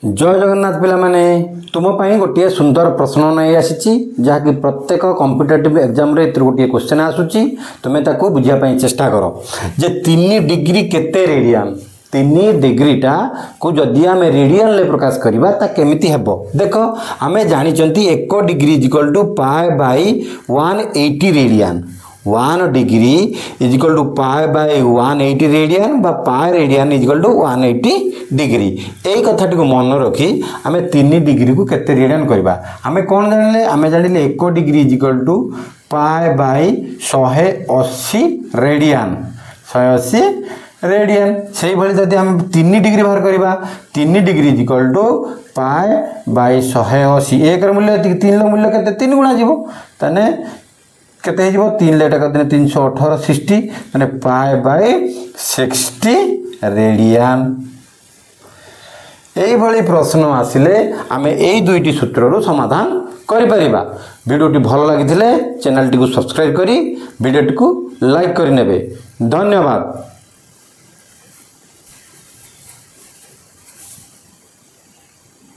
जय जगन्नाथ पिला माने तुम पाई गोटे सुंदर प्रश्न नहीं आसी जहाँकि प्रत्येक कॉम्पिटिटिव एग्जाम रे गोटे क्वेश्चन आसूची तुम्हें ताको बुझाई चेष्टा कर जे 3 डिग्री केते रेडियन 3 डिग्रीटा को जदि आम रेडियन ले प्रकाश करवा केमिति हेबो देख आम जानी 1 degree equal to pi by 180 radian 1 degree is equal to pi by 180 radian बा pi radian is equal to 180 degree यही कथाटी को मन रखी आम 3 डिग्री को केते रेडियन करवा आम कौन जानिले आम जानिले 1 degree is equal to pi by 180 radian 180 radian से भाई जब आम 3 डिग्री बाहर करवा 3 degree is equal to pi by 180 एक मूल्य 3 मूल्य के 3 गुणा जीव ताने केते हो 3 लेटा कर 318 60 माने पाए बाय 60 रेडियन यही भाई प्रश्न आसिले आमे एई दुईटी सूत्र रो समाधान करि परिबा। वीडियोटी भल लागिथिले चैनल टी को सब्सक्राइब करी वीडियोटी को लाइक करि नेबे। धन्यवाद।